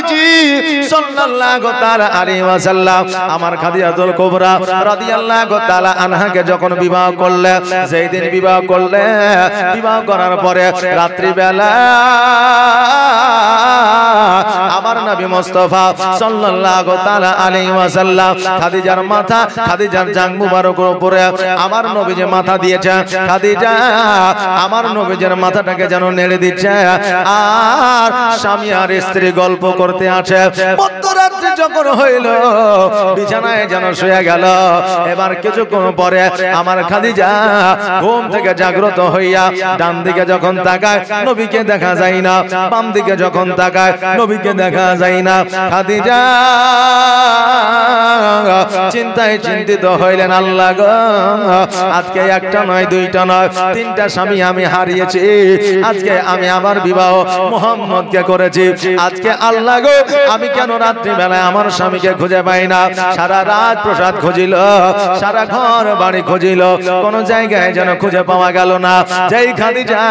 নবীজি সাল্লাল্লাহু তাআলা আলাইহি ওয়াসাল্লাম আমার খাদিজাতুল কুবরা রাদিয়াল্লাহু তাআলা আনহাকে যখন বিবাহ করলেন, সেই দিন বিবাহ করলেন, বিবাহ করার পরে রাত্রি বেলা আমার নবী মুস্তাফা সাল্লাল্লাহু তাআলা আলাইহি ওয়াসাল্লাম খাদিজার মাথা, খাদিজার জাং মুবারকের উপরে আমার নবীজি মাথা দিয়েছে। খাদিজা আমার নবীজির মাথাটাকে যেন নেড়ে দিচ্ছে, আর স্বামী আর স্ত্রী গল্প করতে আছে। মধ্যরাত্রি যখন হইল, বিছানায় যেন শুয়ে গেল। এবার কিছুক্ষণ পরে আমার খাদিজা ঘুম থেকে জাগ্রত হইয়া ডান দিকে যখন তাকায় নবীকে দেখা যায় না, বাম দিকে যখন তাকায় নবীকে দেখা যায় না। খাদিজা চিন্তায় চিন্তিত হইলেন, আল্লাহ গো, আজকে একটা নয়, দুইটা নয়, তিনটা স্বামী আমি হারিয়েছি। আজকে আমি আমার বিবাহ মুহাম্মদকে করেছি। আজকে আল্লাহ গো, আমি কেন রাত্রি বেলায় আমার স্বামীকে খুঁজে পাই না? সারা রাত প্রসাদ খুঁজিল, সারা ঘর বাড়ি খুঁজিল, কোন জায়গায় যেন খুঁজে পাওয়া গেল না। যেই খাদিজা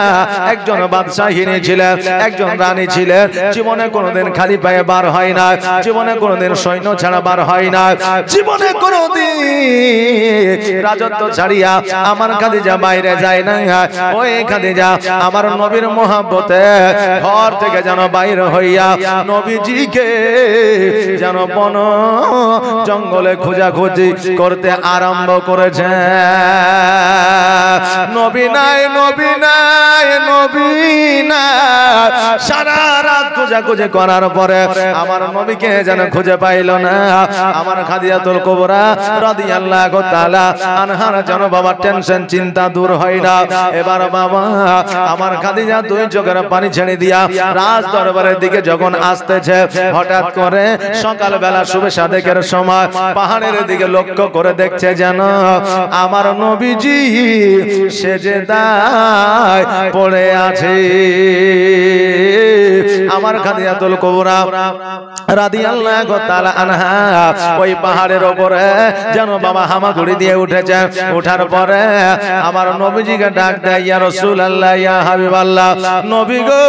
একজন বাদশাহিনী ছিলেন, একজন রানী ছিলেন, জীবনে কোনোদিন খালি পায়ে বার হয় না, জীবনে কোনোদিন সৈন্য ছাড়া বার হয় না, জীবনে কোনোদিন রাজত্ব ছাড়িয়া আমার খাদিজা বাইরে যায় না। ওই খাদিজা আমার নবীর মহব্বতে ঘর থেকে যেন বাইরে হইয়া নবীজিকে যেন বন জঙ্গলে খোঁজাখুঁজি করতে আরম্ভ করেছে। নবী নাই, নবী নাই, নবী নাই। সারা রাত খোঁজাখুঁজি করার পরে আমার নবীকে যেন খুঁজে পাইল না। আমার খাদিজাতুল কুবরা রাদিয়াল্লাহু তাআলা আনহার যেন বাবা টেনশন চিন্তা দূর হয় না। এবার বাবা আমার খাদিজা দুই চোখের পানি ছেড়ে দিয়া রাজ দরবারের দিকে যখন আসতেছে, হঠাৎ করে সকালবেলা শুভে সাদেকের সময় পাহাড়ের দিকে লক্ষ্য করে দেখছে যেন আমার নবীজি সেজদায় পড়ে আছে। আমার খাদিজাতুল কুবরা রাদিয়াল্লাহু তাআলা আনহা ওই পাহাড়ের উপরে যেন বাবা হামাগুড়ি দিয়ে উঠেছে। ওঠার পরে আমার নবীজিকে ডাক দেয়, ইয়া রাসূলুল্লাহ, ইয়া হাবিবাল্লাহ, নবী গো,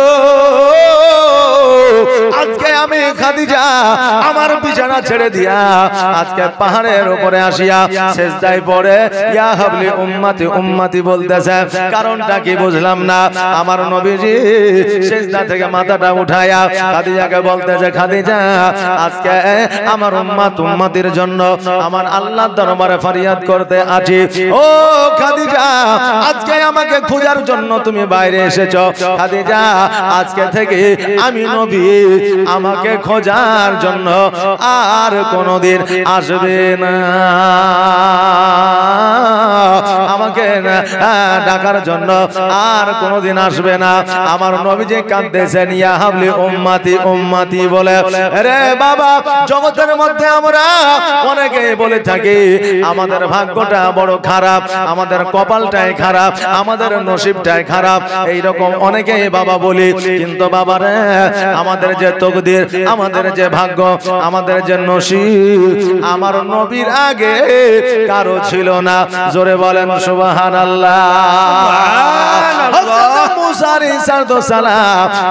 আজকে আমি খাদিজা আমার বিছানা ছেড়ে দিয়া আজকে পাহাড়ের উপরে আসিয়া সেজদায় পড়ে ইয়া হাবলি উম্মতি উম্মতি বলতেছে। কারণটা কি বুঝলাম না। আমার নবীজি সেজদা থেকে মাথাটা উঠায়া খাদিজাকে বলতেছে, খাদিজা, আজকে আমার উম্মত উম্মতির জন্য আমার আল্লাহর দরবারে ফরিয়াদ করতে আছি। ও খাদিজা, আজকে আমাকে খোঁজার জন্য তুমি বাইরে এসেছো। খাদিজা, আজকে থেকে আমি নবী আমাকে খোঁজার জন্য আর কোনদিন আসবে না, আমাকে ডাকার জন্য আর কোনদিন আসবে না। আমার নবীজি কাঁদতেছেন, ইয়া হাবলি উম্মতি উম্মতি বলে। রে বাবা, জগতের মধ্যে আমরা অনেকে বলে থাকি আমাদের ভাগ্যটা বড় খারাপ, আমাদের কপালটাই খারাপ, আমাদের নসিবটাই খারাপ, এইরকম অনেকেই বাবা বলি। কিন্তু বাবা রে, আমাদের যে তকদির, আমাদের যে ভাগ্য, আমাদের যে নসিব, আমার নবীর আগে কারো ছিল না। জোরে বলেন সুবহানাল্লাহ।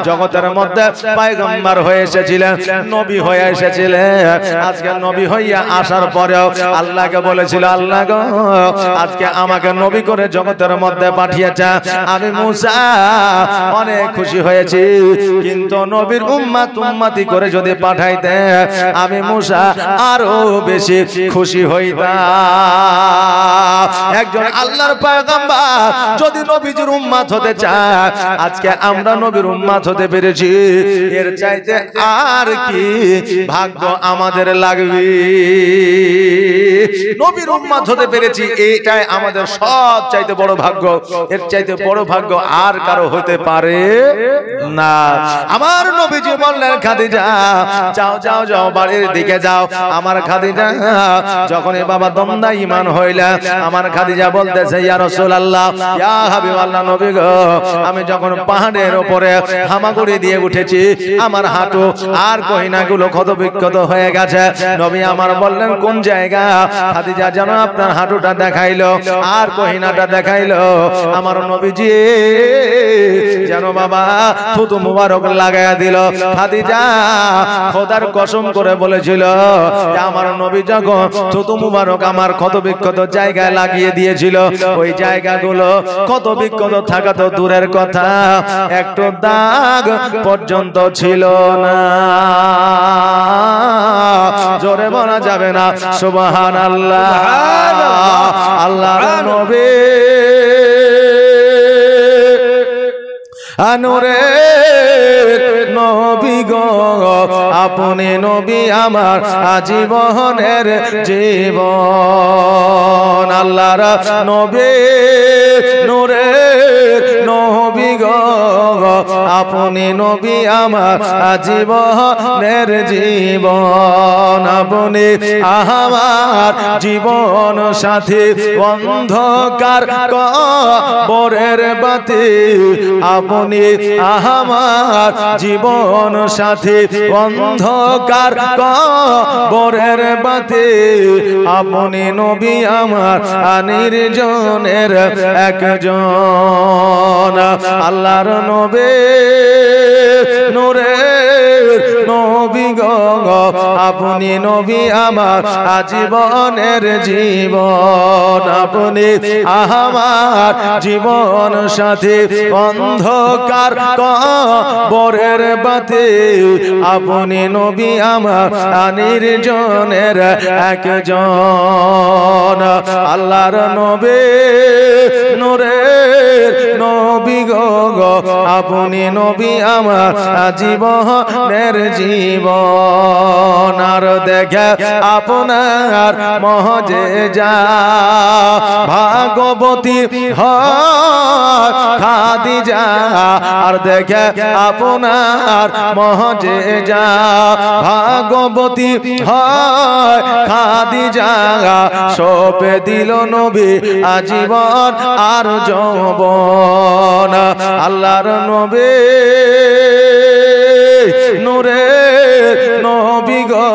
জগতের মধ্যে পয়গম্বর হয়ে এসেছিলেন, নবী হয়ে এসেছিলেন। আজকে নবী হইয়া আসার পরেও আল্লাহকে বলেছিল, আল্লাহ গো, আজকে আমাকে নবী করে জগতের মধ্যে পাঠিয়েছে। আমি মুসা অনেক খুশি হয়েছি, কিন্তু নবীর উম্মত উম্মতি করে যদি পাঠাইতে আমি মুসা আরো বেশি খুশি হইতাম। একজন আল্লাহর পয়গম্বর যদি নবীজির উম্মত হতে চায়, আজকে আমরা নবীর উম্মত হতে পেরেছি, এর চাইতে আর কি ভাগ্য আমাদের লাগবে। নবীর উম্মত হতে পেরেছি, এটাই আমাদের সব চাইতে বড় ভাগ্য। এর চাইতে বড় ভাগ্য আর কারো হতে পারে না। আমার নবীজি বললেন, খাদিজা, যাও যাও যাও, বাড়ির দিকে যাও। আমার খাদিজা যখনই বাবা দমদা ঈমান হইলেন, আমার খাদিজা বলতেছে, ইয়া রাসূলুল্লাহ, ইয়া হাবিবাল্লাহ, নবী গো, আমি যখন পাহাড়ের উপরে হামাগুড়ি দিয়ে উঠেছি আমার হাঁটু আর কহিনাগুলো ক্ষত বিক্ষত হয়ে গেছে। নবী আমার বললেন কোন জায়গা? খাদিজা যেন আপনার হাঁটুটা দেখাইলো আর কহিনাটা দেখাইলো। আমার নবীজি যেন বাবা থুতু মুবারক লাগায়া দিল। খাদিজা খোদার কসম করে বলেছিল যে আমার নবী যখন থুতু মুবারক আমার ক্ষত বিক্ষত জায়গায় লাগিয়ে দিয়েছিল, ওই জায়গাগুলো ক্ষত বিক্ষত থাকা তো দূরের কথা, একটু দাগ পর্যন্ত ছিল না। জোরে বলা যাবে না সুবহানাল্লাহ। আল্লাহর নবী আনুরের নবী গো, আপনি নবী আমার আজীবনের জীবন। আল্লাহর নবী নূরের নবী গো, আপনি নবী আমার আজীবনের জীবন। আপনি আমার জীবন সাথী, অন্ধকার কবরের বাতি। আপনি আমার জীবন সাথী, অন্ধকার কবরের বাতি। আপনি নবী আমার নির্জনের একজন। আল্লাহর নবী নূরের নবী গো, আপনি নবী আমার আজীবনের জীবন। আপনি আমার জীবন সাথী, অন্ধকার কবরের বাতি। আপনি নবী আমার নির্জনের একজন। আল্লাহর নবী নূরের নবী গো, আপনি নবী আমার জীবনের জীবন। আর দেখে আপনার মহজেজা ভাগবতী হয় খাদিজা। আর দেখে আপনার মহজেজা ভাগবতী হয় খাদিজা। সপে দিল নবী আজীবন আর যৌবন। আল্লাহর নবী নূরের নবী গো,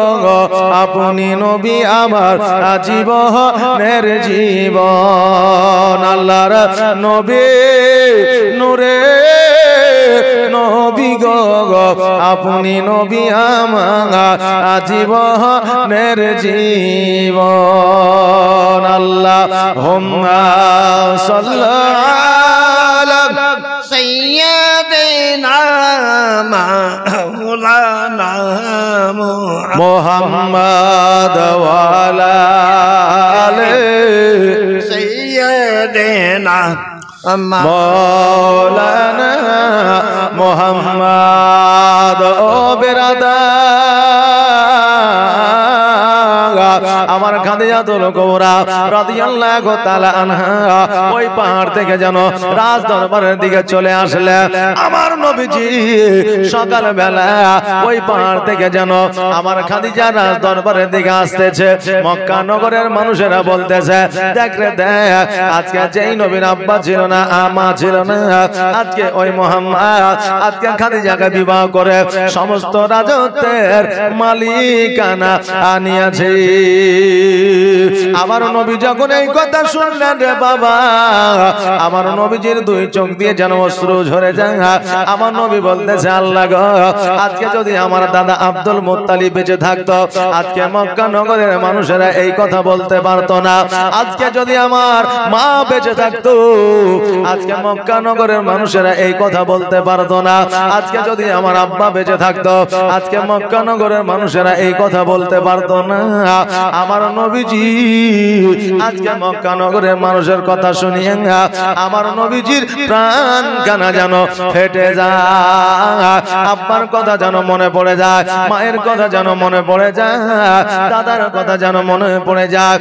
আপনি নবী আমার আজীবনের জীবন। আল্লাহর নবী নূরের নবী গো, আপনি নবী আমার আজীবনের জীবন। আল্লাহুম্মা সাল্লি سيدنا مولانا محمد وعلى آله سيدنا مولانا محمد ও বেরাদার আমার খাদিজাতুল কুবরা রাদিয়াল্লাহু তাআলা আনহা ওই পাহাড় থেকে যেন রাজ দরবারের দিকে চলে আসলে। আমার নবীজি সকাল বেলা ওই পাহাড় থেকে যেন আমার খাদিজা রাজ দরবারের দিকে আসতেছে। মক্কা নগরের মানুষেরা বলতেছে, দেখ রে দেখ, আজকে যেই নবীর আব্বা ছিল না, আমা ছিল না, আজকে ওই মুহাম্মদ আজকে খাদিজাকে বিবাহ করে সমস্ত রাজত্বের মালিকানা আনিয়াছে। আমার নবী যখন এই কথা শুনলেন রে বাবা, আমার নবীজির দুই চোখ দিয়ে যেন অশ্রু ঝরে যায়। আমার নবী বলতেছে, আল্লাহ গো, আজকে যদি আমার দাদা আব্দুল মুত্তালিব বেঁচে থাকতো, আজকে মক্কা নগরের মানুষেরা এই কথা বলতে পারতো না। আজকে যদি আমার মা বেঁচে থাকতো, আজকে মক্কা নগরের মানুষেরা এই কথা বলতে পারতো না। আজকে যদি আমার আব্বা বেঁচে থাকতো, আজকে মক্কা নগরের মানুষেরা এই কথা বলতে পারতো না। আমার নবীজি আজকে মক্কা নগরের মানুষের কথা শুনিয়ে আমার নবীজির প্রাণ কানা যেন ফেটে যায়। আব্বার কথা যেন মনে পড়ে যায়, মায়ের কথা যেন মনে পড়ে যায়, দাদার কথা যেন মনে পড়ে যায়।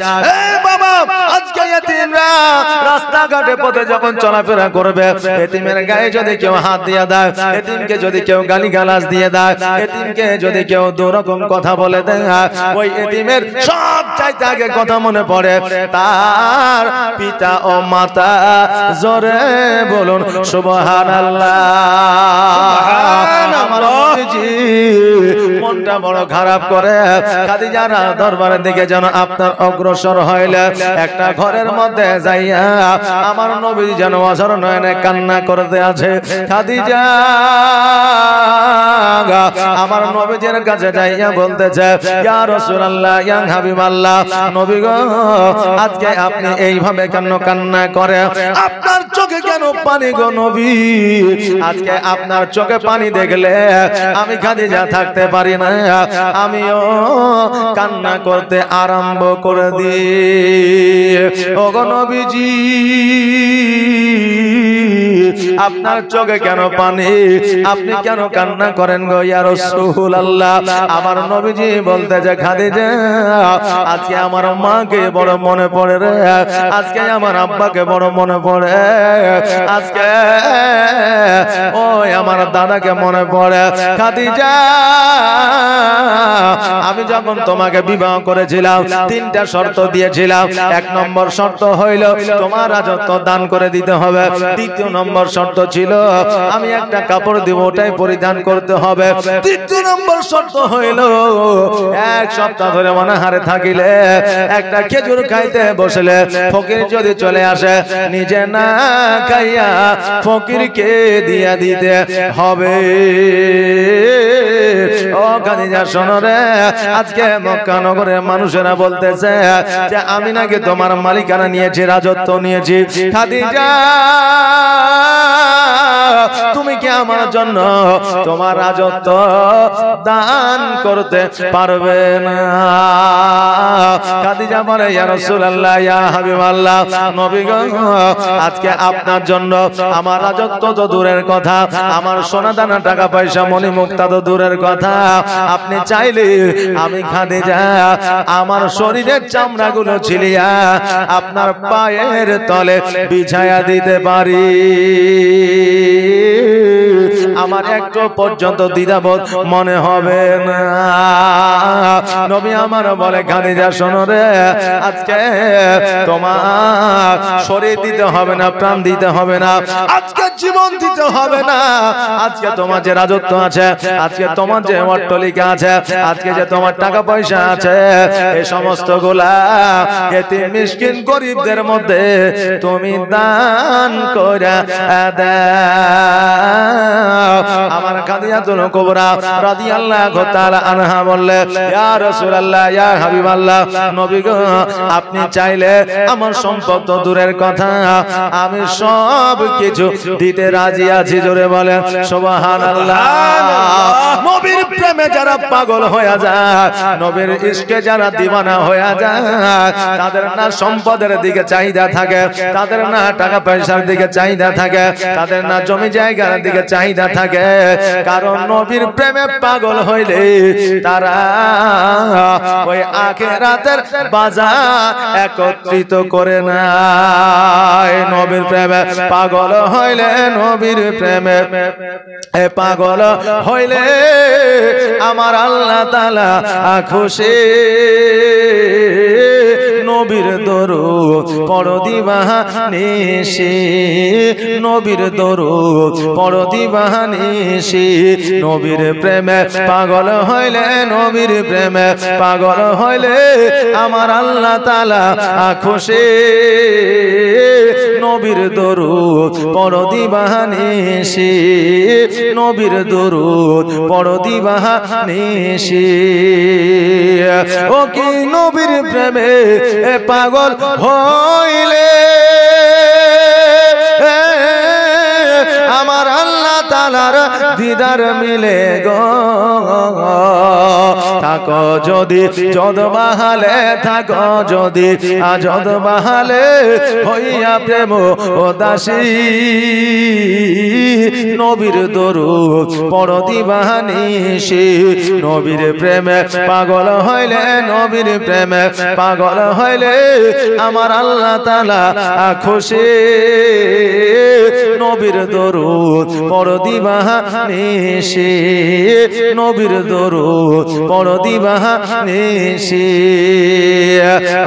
বাবা, আজকে এতিমরা রাস্তাঘাটে পথে যখন চলাফেরা করবে, এতিমের গায়ে যদি কেউ হাত দিয়ে দেয়, এতিমকে যদি কেউ গালিগালাজ দিয়ে দেয়, এতিমকে যদি কেউ দুরকম কথা বলে দেয়, ওই এতিমের সব চাইতে আগে কথা মনে পড়ে তার পিতা ও মাতা, জোরে বলুন সুবহানাল্লাহ। মনটা বড় খারাপ করে খাদিজার দরবারের দিকে যেন আপনার অগ্রসর হইলে একটা ঘরের মধ্যে যাইয়া আমার নবী যেন অঝর নয়নে কান্না করতে আছে। খাদিজা আমার নবীজির কাছে যাইয়া বলতেছে, ইয়া রাসূলুল্লাহ, ইয়া হাবিবাল্লাহ, নবী গো, আজকে আপনি এইভাবে কেন কান্না করে? আপনার চোখে কেন পানি গো নবী? আজকে আপনার চোখে পানি দেখলে আমি খাদিজা থাকতে পারি না, আমিও কান্না করতে আরম্ভ করে দিই। ও গো নবীজি, আপনার চোখে কেন পানি? আপনি কেন কান্না করেন গো ইয়া রাসূলুল্লাহ? আমার নবীজি বলতেছে, খাদিজা, আজকে আমার মাকে বড় মনে পড়ে রে, আজকে আমার আব্বাকে বড় মনে পড়ে, আজকে ওই আমার দাদাকে মনে পড়ে। খাদিজা, আমি যখন তোমাকে বিবাহ করেছিলাম তিনটা শর্ত দিয়েছিলাম। এক নম্বর শর্ত হইল তোমার রাজত্ব দান করে দিতে হবে। দ্বিতীয় নম্বর শর্ত ছিল আমি একটা কাপড় দিব, ওটাই পরিধান করতে হবে। তৃতীয় নম্বর শর্ত হইল এক সপ্তাহ ধরে অনাহারে থাকিলে একটা খেজুর খাইতে বসলে ফকির যদি চলে আসে নিজে না খাইয়া ফকিরকে দিয়া দিতে হবে। ও খাদিজা শোনো রে, আজকে মক্কা নগরের মানুষেরা বলতেছে যে আমি নাকি তোমার মালিকানা নিয়েছি, রাজত্ব নিয়েছি। খাদিজা, তুমি কি আমার জন্য তোমার রাজত্ব দান করতে পারবে না? খাদিজা বলে, ইয়া রাসূলুল্লাহ, ইয়া হাবিবাল্লাহ, নবী গো, আজকে আপনার জন্য আমার রাজত্ব তো দূরের কথা, আমার সোনা দানা টাকা পয়সা মণি মুক্তা তো দূরের কথা, আপনি চাইলে আমি খাদিজা আমার শরীরের চামড়াগুলো ছিলিয়া আপনার পায়ের তলে বিছায়া দিতে পারি। আমার একটু পর্যন্ত দ্বিধাবোধ মনে হবে না। নবী আমার বলে, খাদিজা শোনো রে, আজকে তোমার শরীর দিতে হবে না, প্রাণ দিতে হবে না, আজকে জীবন দিতে হবে না। আজকে তোমার যে রাজত্ব আছে, আজকে তোমার যে অট্টালিকা আছে, আজকে যে তোমার টাকা পয়সা আছে, এই সমস্ত গুলা এতিম মিসকিন গরিবদের মধ্যে তুমি দান করে দাও। আমার খাদিজাতুল কুবরা রাদিয়াল্লাহু তাআলা আনহা বললেন, ইয়া রাসূলুল্লাহ, ইয়া হাবিবাল্লাহ, নবী গো, আপনি চাইলে আমার সম্পদ তো দূরের কথা, আমি সব কিছু দিতে রাজি আছি। জোরে বলেন সুবহানাল্লাহ। নবীর প্রেমে যারা পাগল হয়ে যায়, নবীর ইশকে যারা দিওয়ানা হয়ে যায়, তাদের না সম্পদের দিকে চাহিদা থাকে, তাদের না টাকা পয়সার দিকে চাহিদা থাকে, তাদের না জমি জায়গার দিকে চাহিদা থাকে, কারণ নবীর প্রেমে পাগল হইলে তারা ওই আখিরাতের বাজার একত্রিত করে না। নবীর প্রেমে পাগল হইলে, নবীর প্রেমে পাগল হইলে আমার আল্লাহ তাআলা খুশি। নবীর দরুদ পড়ো দিবানিশি, নবীর দরুদ পড়ো দিবানিশি। নবীর প্রেমে পাগল হইলে, নবীর প্রেমে পাগল হইলে আমার আল্লাহ তাআলা খুশি। নবীর দরুদ পড়ো দিবানিশি, নবীর দরুদ পড়ো দিবানিশি। ও কি নবীর প্রেমে পাগল হইলে আমার আল্লাহ তাআলার দিদার মিলে গো। থাকো যদি যদ বাহালে, থাকো যদি আজদ বাহালে, হইয়া প্রেম ও দাসী। নবীর দরুদ পড়ো দিবানিশি, নবীর প্রেমে পাগল হইলে, নবীর প্রেমে পাগল হইলে আমার আল্লাহ তাআলা খুশি। নবীর দরুদ পড় দিবানিশি নবীর দরুদ পড় দিবানিশি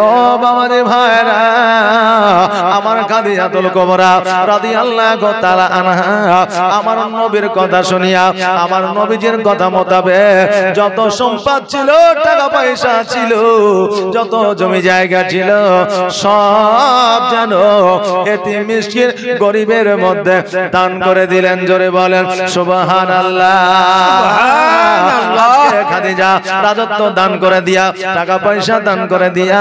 ও বাবারে ভাইরা আমার খাদিজাতুল কুবরা রাদিয়াল্লাহু তাআলা আনহা আমার নবীর কথা শুনিয়া আমার নবীজির কথা মোতাবেক যত সম্পদ ছিল টাকা পয়সা ছিল যত জমি জায়গা ছিল সব যেন এতিম মিসকিন গরিবের মধ্যে দান করে দিলেন জোরে বলেন সুবহানাল্লাহ সুবহানাল্লাহ খাদিজা রাজত্ব দান করে দিয়া টাকা পয়সা দান করে দিয়া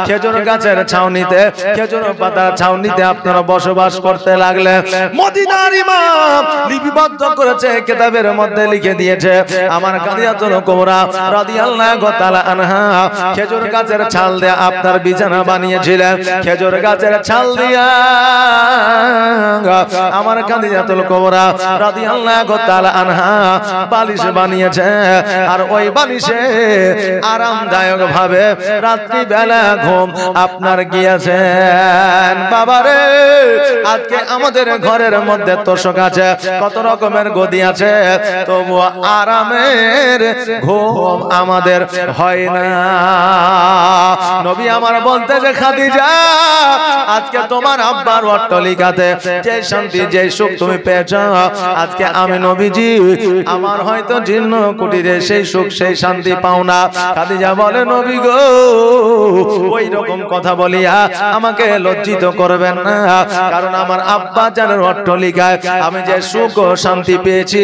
খেজুর গাছের ছাউনিতে খেজুর পাতার ছাউনিতে আপনারা বসবাস করতে লাগলেন মদিনার ইমাম লিপিবদ্ধ করেছে কিতাবের মধ্যে লিখে দিয়েছে আমার খাদিজাতুল কুবরা রাদিয়াল্লাহু তাআলা আনহা খেজুর গাছের ছাল দিয়ে আপনার বিছানা বানিয়েছিলেন খেজুর গাছের ছাল দিয়া আমার খাদিজাতুল কুবরা রাদিয়াল্লাহু তাআলা আনহা বালিশ বানিয়েছে আর ওই বালিশে আরামদায়ক ভাবে রাত্রি বেলা ঘুম আপনার গিয়েছেন বাবারে আজকে আমাদের ঘরের মধ্যে তোষক আছে কত রকমের গদি আছে তবু আরামের ঘুম আমাদের হয় না নবী আমার বলতে যে খাদিজা আজকে তোমার আব্বার অট্টালিকাতে যে শান্তি যে সুখ তুমি পেয়েছো আজকে আমি নবীজি আমার হয়তো জীর্ণ কুটিরে সেই সুখ সেই শান্তি পাও না খাদিজা বলে নবী গো ওই রকম কথা বলিয়া আমাকে লজ্জিত করবেন না কারণ আমার আব্বা জানের অট্টালিকায় আমি যে সুখ ও শান্তি পেয়েছি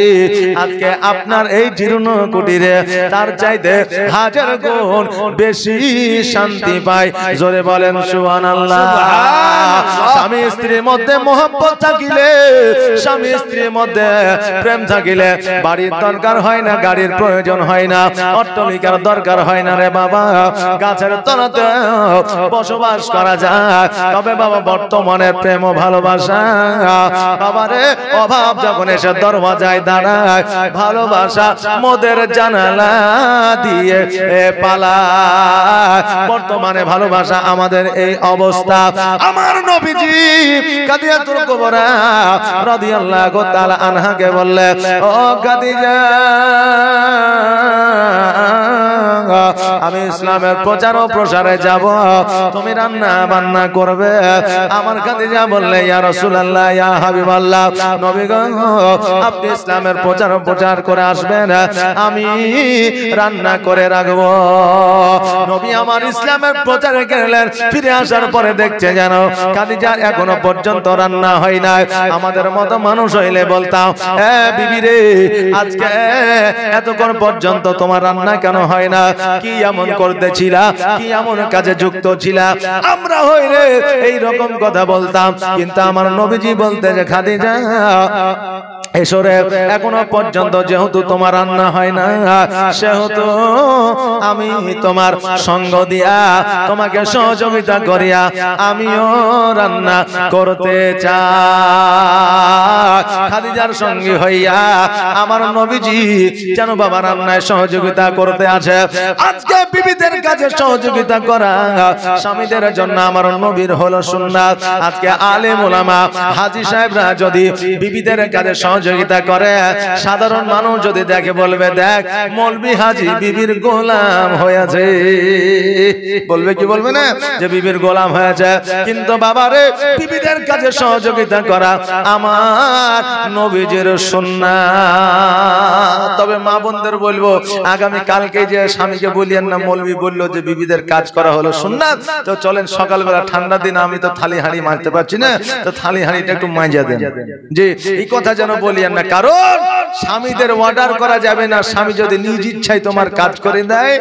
আজকে আপনার এই জীর্ণ কুটিরে তার চাইতে হাজার গুণ বেশি শান্তি পাই জোরে বলেন সুবহানাল্লাহ স্বামী স্ত্রীর মধ্যে মহব্বত থাকিলে স্বামী স্ত্রীর মধ্যে প্রেম থাকিলে বাড়ির দরকার হয় না গাড়ির প্রয়োজন হয় না অট্টালিকার দরকার হয় না রে বাবা গাছের তলাতে বসবাস করা যায় তবে বাবা বর্তমানে প্রেম ও ভালোবাসা বাবারে অভাব যখন এসে দরওয়াজায় দাঁড়ায় ভালোবাসা মোদের জানালা দিয়ে পালায় বর্তমানে ভালোবাসা আমাদের এই অবস্থা আমার নবীজি খাদিজাতুল কুবরা রাদিয়াল্লাহু তাআলা আনহাকে বললেন ও খাদিজা আমি ইসলামের প্রচার ও প্রসারে যাব তুমি রান্না বান্না করবে আমার খাদিজা বললে ইয়া রাসূলুল্লাহ ইয়া হাবিবাল্লাহ নবী গো আপনি ইসলামের প্রচার ও প্রচার করে আসবেন আমি রান্না করে রাখবো নবী আমার ইসলামের প্রচারে গেলেন ফিরে আসার পরে দেখছে যেন খাদিজা এখনো পর্যন্ত রান্না হয় না আমাদের মতো মানুষ হইলে বলতাম বিবি রে আজকে এতক্ষণ পর্যন্ত তোমার রান্না কেন হয় না কি এমন করতেছিলা কি এমন কাজে যুক্ত ছিলা আমরা হইলে এই রকম কথা বলতাম কিন্তু আমার নবীজি বলতে যে খাদিজা এসরে এখনো পর্যন্ত যেহেতু তোমার রান্না হয় না সেহেতু আমি তোমার সঙ্গ দিয়া তোমাকে সহযোগিতা করিয়া আমিও রান্না করতে চাই খাদিজার সঙ্গী হইয়া আমার নবীজি যেন বাবা রান্নায় সহযোগিতা করতে আছে আজকে বিবিদের কাছে সহযোগিতা করা স্বামীদের জন্য আমার নবীর হলো সুন্নাত আজকে আলেম ওলামা হাজী সাহেবরা যদি বিবিদের কাছে সহযোগিতা করে সাধারণ মানুষ যদি দেখে বলবে দেখ মৌলবি হাজী বিবির গোলাম হয়েছে বলবে কি বলবে না যে বিবির গোলাম হয়েছে কিন্তু বাবারে বিবিদের কাছে সহযোগিতা করা আমার নবীজির সুন্নাত তবে মা বোনদের বলবো আগামী কালকে যে স্বামীকে বলিয়েন না মৌলবি বললো যে বিবিদের কাজ করা হলো সুন্নাত তো চলেন সকালবেলা ঠান্ডা দিন আমি তো থালি হাঁড়ি মারতে পারছি না তো থালি হাঁড়িটা একটু মাইজা দেন যে এই কথা যেন বলিয়েন না কারণ স্বামীদের অর্ডার করা যাবে না স্বামী যদি নিজ ইচ্ছায় তোমার কাজ করে দেয়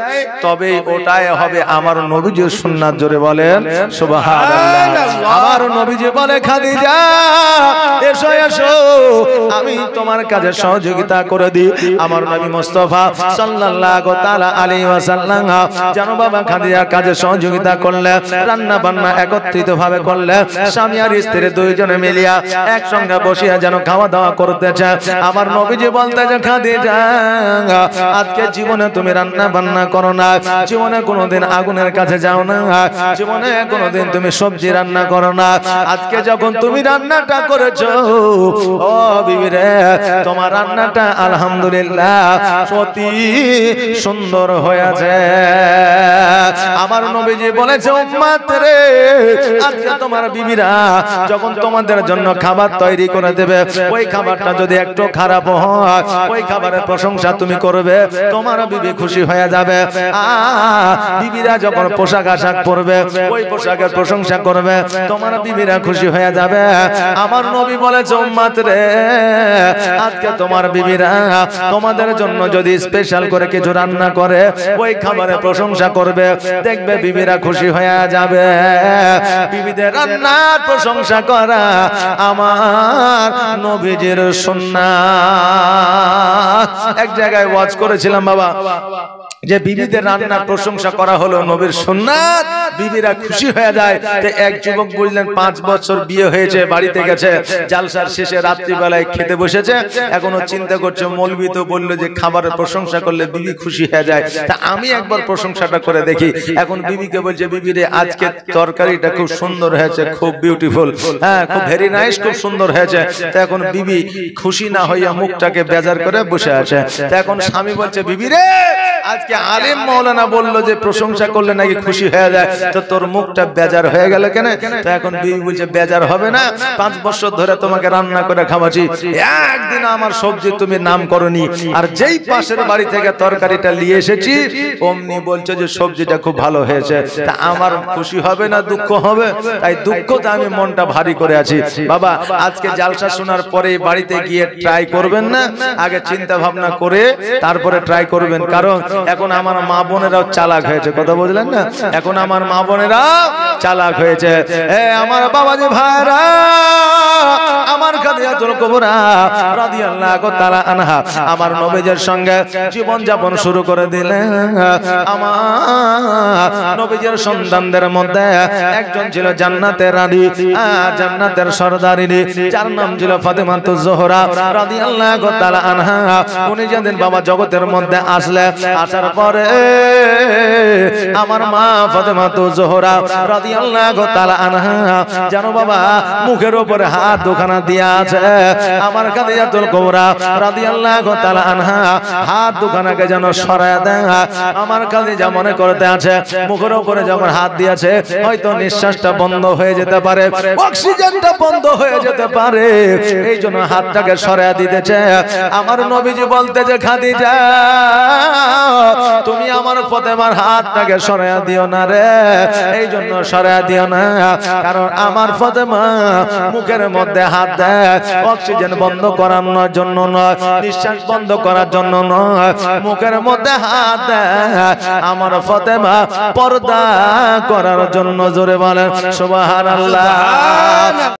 তবে ওটাই হবে আমার নবীজির সুন্নাত জোরে বলেন সুবহানাল্লাহ আমার নবীজি বলে খাদিজা এসো এসো আমি তোমার কাজে সহযোগিতা করে দিই আমার নবী মুস্তাফা সাল্লাল্লাহু তাআলা আলাইহি ওয়াসাল্লাম জানো বাবা খাদিজার কাজে সহযোগিতা করলে রান্না বান্না একত্রিত ভাবে করলে স্বামী আর স্ত্রী দুইজনে মিলিয়া একসঙ্গে বসিয়া যেন খাওয়া দাওয়া করতে করতেছে। আমার নবীজি বলতেছে খাদিজা আজকে জীবনে তুমি রান্না বান্না করো না, জীবনে কোনোদিন আগুনের কাছে যাও না, জীবনে কোনোদিন তুমি সবজি রান্না করো না। আজকে যখন তুমি রান্নাটা করেছো ও বিবি রে, তোমার রান্নাটা আলহামদুলিল্লাহ অতি সুন্দর হয়েছে। আমার নবীজি বলেছে উম্মত রে, আজকে তোমার বিবিরা যখন তোমাদের জন্য খাবার তৈরি করে দেবে, ওই খাবারটা যদি একটু খারাপ হয়, ওই খাবারের প্রশংসা তুমি করবে, তোমার বিবি খুশি হয়ে যাবে। বিবিরা যখন পোশাক আশাক পরবে, ওই পোশাকের প্রশংসা করবে, তোমার বিবিরা খুশি হয়ে যাবে। আমার নবী বলেছে উম্মত রে, আজকে তোমার বিবিরা তোমাদের জন্য যদি স্পেশাল করে কিছু রান্না করে, ওই খাবারের প্রশংসা করবে, দেখবে বিবিরা খুশি হয়ে যাবে। বিবিদের রান্নার প্রশংসা করা আমার নবীজির সুন্নাত। এক জায়গায় ওয়াজ করেছিলাম বাবা, যে বিবিদের রান্নার প্রশংসা করা হলো নবীর সুন্নাত, বিবিরা খুশি হয়ে যায়। এক যুবক বুঝলেন 5 বছর বিয়ে হয়েছে, বাড়িতে গেছে, জালসার শেষে রাত্রিবেলায় খেতে বসেছে, এখনো চিন্তা করছে মৌলবি তো বললো যে খাবারের প্রশংসা করলে বিবি খুশি হয়ে যায়, তা আমি একবার প্রশংসাটা করে দেখি। এখন বিবিকে বলছে বিবি রে আজকে তরকারিটা খুব সুন্দর হয়েছে, খুব বিউটিফুল, হ্যাঁ খুব ভেরি নাইস, খুব সুন্দর হয়েছে। তা এখন বিবি খুশি না হইয়া মুখটাকে বেজার করে বসে আছে। তা এখন স্বামী বলছে বিবি রে আজকে আলেম মাওলানা বললো যে প্রশংসা করলে নাকি খুশি হয়ে যায়, তো তোর মুখটা বেজার হয়ে গেল কেন? তো এখন বিবি বলছে বেজার হবে না, 5 বছর ধরে তোমাকে রান্না করে খাওয়াচ্ছি, একদিন আমার সবজি তুমি নাম করনি, আর যেই পাশের বাড়ি থেকে তরকারিটা নিয়ে এসেছি অমনি বলছে যে সবজিটা খুব ভালো হয়েছে। তা আমার খুশি হবে না দুঃখ হবে? তাই দুঃখতে আমি মনটা ভারী করে আছি। বাবা আজকে জালসা শোনার পরে বাড়িতে গিয়ে ট্রাই করবেন না, আগে চিন্তা ভাবনা করে তারপরে ট্রাই করবেন, কারণ এখন আমার মা বোনেরাও চালাক হয়েছে, কথা বুঝলেন না? এখন আমার মা বোনেরাও চালাক হয়েছে। আমার বাবাজি ভাইরা, আমার খাদিজাতুল কুবরা রাদিয়াল্লাহু তাআলা আনহা আমার নবীজির সঙ্গে জীবন যাপন শুরু করে দিলেন। আমার নবীজির সন্তানদের মধ্যে একজন ছিল জান্নাতের রানী, জান্নাতের সরদারিনী, যার নাম ছিল ফাতেমাতুজ জোহরা রাদিয়াল্লাহু তাআলা আনহা। উনি যেদিন বাবা জগতের মধ্যে আসার পরে আমার মা ফাতেমাতুজ জোহরা রাদিয়াল্লাহু তাআলা আনহা জানো বাবা মুখের উপরে হাত দুখানা দিয়া আছে। আমার খাদিজাতুল কুবরা রাদিয়াল্লাহু তাআলা আনহা হাত দুখানাকে যেন সরায়া দেয়। আমার খাদিজা মনে করতে আছে মুখের উপরে যখন হাত দিয়েছে হয়তো নিঃশ্বাসটা বন্ধ হয়ে যেতে পারে, অক্সিজেনটা বন্ধ হয়ে যেতে পারে, এই জন্য হাতটাকে সরায়া দিতেছে। আমার নবীজি বলতেছে খাদিজা তুমি আমার ফাতেমার হাতটাকে সরায়া দিও না রে, এই জন্য সরায়া দিও না, কারণ আমার ফাতেমা মুখের মধ্যে হাত দেয় অক্সিজেন বন্ধ করানোর জন্য নয়, নিঃশ্বাস বন্ধ করার জন্য নয়, মুখের মধ্যে হাত দেয় আমার ফাতেমা পর্দা করার জন্য। জোরে বলেন সুবহানাল্লাহ।